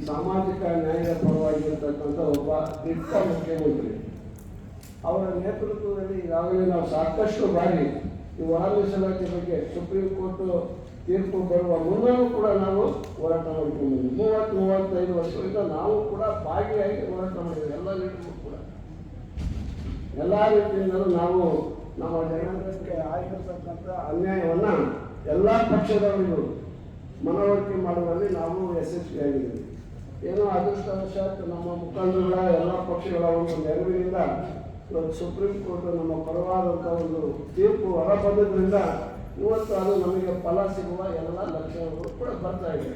ಸಾಮಾಜಿಕ ನ್ಯಾಯದ ಪರವಾಗಿರ್ತಕ್ಕಂಥ ಒಬ್ಬ ದಿಟ್ಟ ಮುಖ್ಯಮಂತ್ರಿ. ಅವರ ನೇತೃತ್ವದಲ್ಲಿ ಈಗಾಗಲೇ ನಾವು ಸಾಕಷ್ಟು ಬಾರಿ ಈ ಒಳ ಮೀಸಲಾತಿ ಬಗ್ಗೆ ಸುಪ್ರೀಂ ಕೋರ್ಟ್ ತೀರ್ಪು ಬರುವ ಮುನ್ನೂ ಕೂಡ ನಾವು ಹೋರಾಟ ಮಾಡಿಕೊಂಡಿದ್ದೀವಿ. 35 ವರ್ಷಗಳಿಂದ ನಾವು ಕೂಡ ಭಾಗಿಯಾಗಿ ಹೋರಾಟ ಮಾಡಿದ್ದೀವಿ. ಎಲ್ಲ ಲೀಡರ್ಗಳು ಕೂಡ ಎಲ್ಲ ರೀತಿಯಿಂದಲೂ ನಾವು ನಮ್ಮ ಜನಾಂಗಕ್ಕೆ ಆಗಿರತಕ್ಕಂಥ ಅನ್ಯಾಯವನ್ನು ಎಲ್ಲ ಪಕ್ಷದವರಿಗೂ ಮನವರಿಕೆ ಮಾಡುವಲ್ಲಿ ನಾವು ಯಶಸ್ವಿಯಾಗಿದ್ದೀವಿ. ಏನೋ ಅದೃಷ್ಟವಶಾತ್ ನಮ್ಮ ಮುಖಂಡರುಗಳ ಎಲ್ಲ ಪಕ್ಷಗಳ ಒಂದು ನೆರವಿನಿಂದ ಇವತ್ತು ಸುಪ್ರೀಂ ಕೋರ್ಟ್ ನಮ್ಮ ಪರವಾದಂಥ ಒಂದು ತೀರ್ಪು ಹೊರಬಂದ್ರಿಂದ ಇವತ್ತು ಅದು ನಮಗೆ ಫಲ ಸಿಗುವ ಎಲ್ಲ ಲಕ್ಷಣಗಳು ಕೂಡ ಬರ್ತಾ ಇದೆ.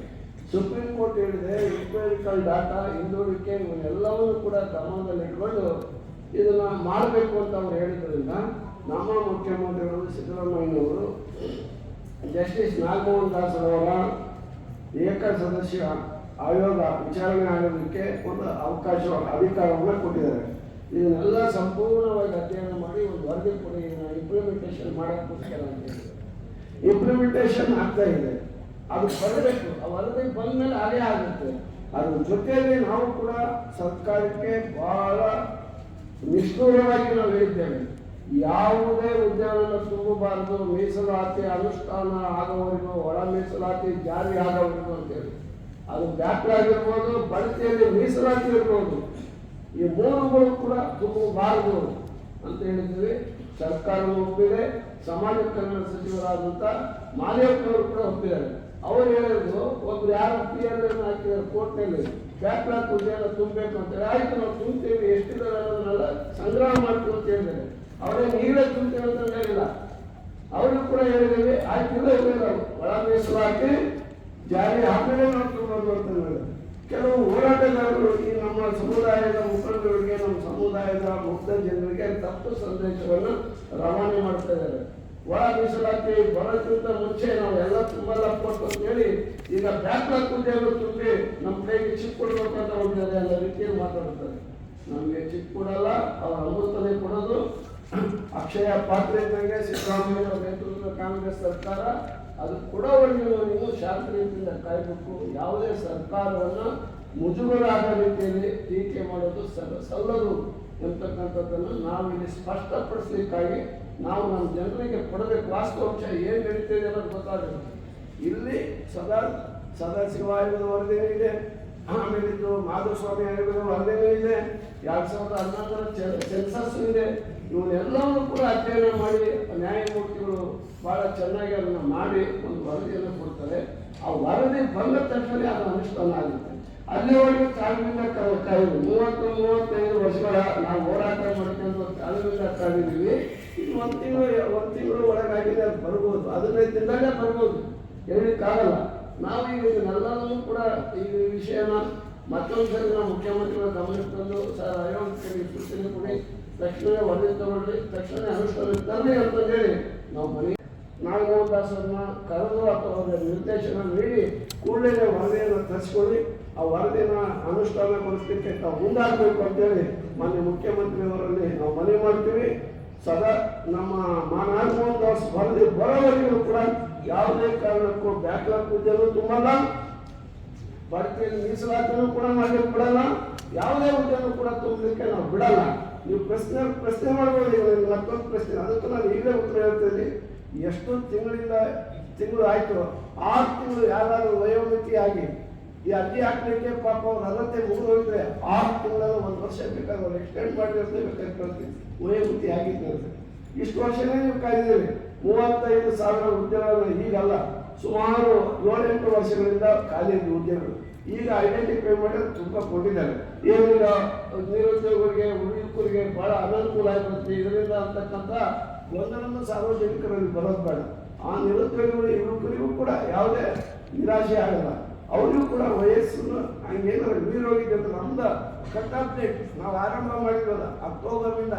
ಸುಪ್ರೀಂ ಕೋರ್ಟ್ ಹೇಳಿದೆ ಹಿಸ್ಟೋರಿಕಲ್ ಡಾಟಾ ಹಿಂದುಳಿಕೆ ಇವನ್ನೆಲ್ಲವನ್ನೂ ಕೂಡ ಗಮನದಲ್ಲಿಟ್ಕೊಂಡು ಇದನ್ನು ಮಾಡಬೇಕು ಅಂತ ಅವ್ರು ಹೇಳಿದ್ರಿಂದ ನಮ್ಮ ಮುಖ್ಯಮಂತ್ರಿಗಳು ಸಿದ್ದರಾಮಯ್ಯನವರು ಜಸ್ಟಿಸ್ ನಾಗಮೋಹನ್ ದಾಸ್ ಅವರ ಏಕಸದಸ್ಯ ಆಯೋಗ ವಿಚಾರಣೆ ಆಗೋದಕ್ಕೆ ಒಂದು ಅಧಿಕಾರವನ್ನು ಕೊಟ್ಟಿದ್ದಾರೆ. ಇದನ್ನೆಲ್ಲ ಸಂಪೂರ್ಣವಾಗಿ ಅಧ್ಯಯನ ಮಾಡಿ ಒಂದು ವರದಿ ಕೊಡಿ, ಇಂಪ್ಲಿಮೆಂಟೇಷನ್ ಮಾಡೋಕ್ಕೋಸ್ಕರ ಅಂತ ಹೇಳಿ ಇಂಪ್ಲಿಮೆಂಟೇಷನ್ ಆಗ್ತಾ ಇದೆ. ಅದು ಬರಬೇಕು, ಆ ವರದಿ ಬಂದ ಮೇಲೆ ಹಾಗೇ ಆಗುತ್ತೆ. ಅದ್ರ ಜೊತೆಯಲ್ಲಿ ನಾವು ಕೂಡ ಸರ್ಕಾರಕ್ಕೆ ಬಹಳ ನಿಷ್ಠೂರವಾಗಿ ನಾವು ಹೇಳಿದ್ದೇವೆ, ಯಾವುದೇ ಹುದ್ದೆಗಳನ್ನು ತುಂಬಬಾರದು, ಮೀಸಲಾತಿ ಅನುಷ್ಠಾನ ಆಗೋವರೆಗೂ, ಒಳ ಮೀಸಲಾತಿ ಜಾರಿ ಆಗೋವರೆಗೂ ಅಂತೇಳಿ. ಅದು ದಾಖಲಾಗಿರ್ಬೋದು, ಬಡ್ತಿಯಲ್ಲಿ ಮೀಸಲಾತಿ ಇರ್ಬೋದು, ಈ ಮೂರುಗಳು ಕೂಡ ತುಂಬಬಾರದು ಅಂತ ಹೇಳಿದ್ದೀವಿ. ಸರ್ಕಾರವು ಒಪ್ಪಿದೆ, ಸಮಾಜ ಕಲ್ಯಾಣ ಸಚಿವರಾದಂಥ ಮಾದೇವಪ್ಪನವರು ಕೂಡ ಒಪ್ಪಿದ್ದಾರೆ. ಅವರು ಹೇಳಿದ್ರು ಒಬ್ರು ಯಾರು PL ಹಾಕಿದ್ದಾರೆ ಕೋರ್ಟ್ನಲ್ಲಿ ಬ್ಯಾಕ್ಲಾಗ್ ಹುದ್ದೆಯನ್ನು ತುಂಬಬೇಕು ಅಂತೇಳಿ. ಆಯ್ತು, ನಾವು ತುಂಬ್ತೀವಿ, ಎಷ್ಟಿದ್ದಾರೆ ಅನ್ನೋದನ್ನೆಲ್ಲ ಸಂಗ್ರಹ ಮಾಡ್ತೀವಿ ಅಂತ ಹೇಳಿದ್ದಾರೆ. ಅವರೇನು ಈಗಲೇ ತುಂಬ್ತೀವಿ ಅಂತ ಹೇಳಿಲ್ಲ, ಅವರು ಕೂಡ ಹೇಳಿದ್ದೀವಿ. ಆಯ್ತಿಲ್ಲ ಇಲ್ಲ ಒಳ ಮೀಸಲಾತಿ ಜಾರಿ ಆಮೇಲೆ ನಾವು ತುಂಬೋದು ಅಂತ ಹೇಳಿದ್ರು. ಕೆಲವು ಹೋರಾಟಗಾರರು ಈ ನಮ್ಮ ಸಮುದಾಯದ ಮುಖಂಡರಿಗೆ, ನಮ್ಮ ಸಮುದಾಯದ ಮುಗ್ಧ ಜನರಿಗೆ ತಪ್ಪು ಸಂದೇಶವನ್ನು ರವಾನೆ ಮಾಡ್ತಾ ಇದ್ದಾರೆ. ಒಳ ಮೀಸಲಾತಿ ಬರೋಕ್ಕಿಂತ ಮುಂಚೆ ನಾವು ಎಲ್ಲ ತುಂಬಲ್ಲ ಕೊಟ್ಟು ಅಂತ ಹೇಳಿ ಈಗ ಬ್ಯಾಕ್ಲಾಗ್ ಹುದ್ದೆಯನ್ನು ತುಂಬಿ ನಮ್ಮ ಕೈಗೆ ಚಿಕ್ಕ ಕೊಡಬೇಕು ಅಂತ ಹೋಗಿದ್ದಾರೆ ಅನ್ನೋ ರೀತಿಯಲ್ಲಿ ಮಾತಾಡ್ತಾರೆ. ನಮಗೆ ಚಿಕ್ಕ ಕೊಡಲ್ಲ, ಅವ್ರ ಅಮೃತನೇ ಕೊಡೋದು. ಅಕ್ಷಯ ಪಾತ್ರೆ ಇದ್ದಂಗೆ ಸಿದ್ದರಾಮಯ್ಯ ನೇತೃತ್ವದ ಕಾಂಗ್ರೆಸ್ ಸರ್ಕಾರ ಅದು ಕೊಡೋವರೆಗೂ ನೀವು ಶಾಂತ ರೀತಿಯಿಂದ ಕಾಯಬೇಕು. ಯಾವುದೇ ಸರ್ಕಾರವನ್ನು ಮುಜುಗರ ಆಗೋ ರೀತಿಯಲ್ಲಿ ಟೀಕೆ ಮಾಡೋದು ಸಲ್ಲದು ಎಂತಕ್ಕಂಥದ್ದನ್ನು ನಾವು ಇಲ್ಲಿ ಸ್ಪಷ್ಟಪಡಿಸ್ಲಿಕ್ಕಾಗಿ ನಾವು ನಮ್ಮ ಜನರಿಗೆ ಕೊಡಬೇಕು. ವಾಸ್ತವಾಂಶ ಏನು ನಡೀತಿದೆ ಅನ್ನೋದು ಗೊತ್ತಾಗಬೇಕು. ಇಲ್ಲಿ ಸದಾಶಿವ ಆಯೋಗದ ವರದಿನೇ ಇದೆ, ಆಮೇಲೆ ಇದು ಮಾಧುಸ್ವಾಮಿ ಆಯೋಗದ ವರದಿನೇ ಇದೆ, 2011ರ ಸೆನ್ಸಸ್ ಇದೆ. ಇವನ್ನೆಲ್ಲವನ್ನೂ ಕೂಡ ಅಧ್ಯಯನ ಮಾಡಿ ನ್ಯಾಯಮೂರ್ತಿಗಳು ಬಹಳ ಚೆನ್ನಾಗಿ ಅದನ್ನು ಮಾಡಿ ಒಂದು ವರದಿಯನ್ನು ಕೊಡ್ತಾರೆ. ಆ ವರದಿ ಬಂದ ತಕ್ಷಣ ಅದು ಅನುಷ್ಠಾನ ಆಗುತ್ತೆ. ಅಲ್ಲಿವರೆಗೂ ತಾಳ್ಮೆಯಿಂದ ಕಾಯ್ದು 30-35 ವರ್ಷಗಳ ನಾವು ಹೋರಾಟ ಮಾಡ್ಕೊಂಡು ತಾಳ್ಮೆಯಿಂದ ಕಾದಿದ್ದೀವಿ. ಇದು ಒಂದು ತಿಂಗಳು ಒಳಗಾಗಿದೆ, ಅದು ಬರ್ಬೋದು, 15 ದಿನದಲ್ಲೇ ಬರ್ಬೋದು, ಹೇಳಲಿಕ್ಕಾಗಲ್ಲ. ನಾವು ಈಗ ಇದನ್ನೆಲ್ಲವನ್ನೂ ಕೂಡ ಈ ವಿಷಯನ ಮತ್ತೊಂದು ಸರಿ ನಾವು ಮುಖ್ಯಮಂತ್ರಿಗಳ ಗಮನಕ್ಕೆ ತಂದು ಸರ್ ಆಯೋಗಕ್ಕೆ ಸೂಚನೆ ಕೊಡಿ, ತಕ್ಷಣ ವರದಿ ತಗೊಳ್ಳಿ, ತಕ್ಷಣ ಅನುಷ್ಠಾನ ತರಲಿ ಅಂತಂದೇಳಿ ನಾವು ನಾಗಮೋಹನ್ ದಾಸ್ ಅವ್ರನ್ನ ಕರೆದು ಅಥವಾ ಅವರ ನಿರ್ದೇಶನ ನೀಡಿ ಕೂಡಲೇ ವರದಿಯನ್ನು ತರಿಸ್ಕೊಳ್ಳಿ, ಆ ವರದಿನ ಅನುಷ್ಠಾನಗೊಳಿಸಲಿಕ್ಕೆ ನಾವು ಮುಂದಾಗಬೇಕು ಅಂತೇಳಿ ಮಾನ್ಯ ಮುಖ್ಯಮಂತ್ರಿಯವರಲ್ಲಿ ನಾವು ಮನವಿ ಮಾಡ್ತೀವಿ. ಸದಾ ನಮ್ಮ ನಾಗಮೋಹನ್ ದಾಸ್ ವರದಿ ಬರೋವರೆಗೂ ಕೂಡ ಯಾವುದೇ ಕಾರಣಕ್ಕೂ ಬ್ಯಾಕ್ಲಾಗ್ ಹುದ್ದೆನೂ ತುಂಬಲ್ಲ, ಬಡ್ತಿಯಲ್ಲಿ ಮೀಸಲಾತಿನೂ ಕೂಡ ಮಾಡಲಿಕ್ಕೆ ಬಿಡಲ್ಲ, ಯಾವುದೇ ಹುದ್ದೆನೂ ಕೂಡ ತುಂಬಲಿಕ್ಕೆ ನಾವು ಬಿಡಲ್ಲ. ನೀವು ಪ್ರಶ್ನೆ ಮಾಡ್ಬೋದು. ಮತ್ತೊಂದು ಪ್ರಶ್ನೆ, ಅದಕ್ಕೂ ನಾನು ಈಗಲೇ ಉತ್ತರ ಹೇಳ್ತೀನಿ. ಎಷ್ಟು ತಿಂಗಳು ಆಯಿತು, 6 ತಿಂಗಳು ಯಾರಾದರೂ ವಯೋಮಿತಿ ಆಗಿ ಈ ಅರ್ಜಿ ಹಾಕ್ಲಿಕ್ಕೆ ಪಾಪ ಅವ್ರು ಅರ್ಹತೆ ಮುಗಿದು ಹೋಗಿದ್ರೆ 6 ತಿಂಗಳಲ್ಲಿ 1 ವರ್ಷ ಬೇಕಾದ್ರೆ ಅವ್ರು ಎಕ್ಸ್ಟೆಂಡ್ ಮಾಡಿರ್ತೇವೆ ಬೇಕಾಗ್ತದೆ. ವಯೋಮಿತಿ ಆಗಿರ್ತದೆ. ಇಷ್ಟು ವರ್ಷನೇ ನೀವು ಕಾಯ್ದಿದ್ದೀವಿ. 35,000 ಹುದ್ದೆಗಳನ್ನು ಈಗಲ್ಲ, ಸುಮಾರು 7-8 ವರ್ಷಗಳಿಂದ ಖಾಲಿ ಹುದ್ದೆಗಳು ಈಗ ಐಡೆಂಟಿಫೈ ಮಾಡಿ ತುಂಬ ಕೊಟ್ಟಿದ್ದಾರೆ. ಏನೀಗ ನಿರುದ್ಯೋಗರಿಗೆ, ಹುಡುಗರಿಗೆ ಬಹಳ ಅನನುಕೂಲ ಆಗಿರುತ್ತೆ. ಇದರಿಂದ ಅಂತಕ್ಕಂಥ ಗೊಂದಲನ್ನು ಸಾರ್ವಜನಿಕರಲ್ಲಿ ಬರೋದು ಬೇಡ. ಆ ನಿರುದ್ಯೋಗಿಗಳು ಯುವಕರಿಗೂ ಕೂಡ ಯಾವುದೇ ನಿರಾಶೆ ಆಗಲ್ಲ. ಅವರಿಗೂ ಕೂಡ ವಯಸ್ಸನ್ನು ಹಂಗೇನಾದ್ರು ಮೀರೋಗಿದೆ ಅಂತ ನಮ್ದು ಕಟ್ ಆಫ್ ಡೇಟ್ ನಾವು ಆರಂಭ ಮಾಡಿದ್ವಲ್ಲ ಅಕ್ಟೋಬರ್ನಿಂದ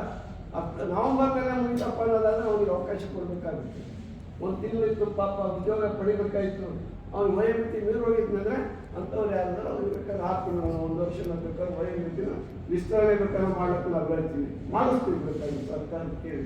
ನವೆಂಬರ್ನಲ್ಲೇ ಮುಗಿತಪ್ಪ ಅನ್ನೋದಾದ್ರೆ ಅವ್ರಿಗೆ ಅವಕಾಶ ಕೊಡಬೇಕಾಗುತ್ತೆ. 1 ತಿಂಗಳಿತ್ತು ಪಾಪ ಉದ್ಯೋಗ ಪಡಿಬೇಕಾಯಿತು, ಅವ್ನಿಗೆ ವಯೋಮಿತಿ ಮೀರೋಗಿದ್ಮೇಲೆ ಅಂಥವ್ರು ಯಾರಾದ್ರೂ ಅವ್ರಿಗೆ ಬೇಕಾದ್ರೆ 6 ತಿಂಗಳು 1 ವರ್ಷ ಬೇಕಾದ್ರೆ ವಯೋಮಿತಿನ ವಿಸ್ತರಣೆ ಬೇಕಾದ್ರೆ ಮಾಡೋಕ್ಕೆ ನಾವು ಹೇಳ್ತೀವಿ, ಮಾಡಿಸ್ತೀವಿ ಬೇಕಾಗಿ ಸರ್ಕಾರ ಕೇಳಿ.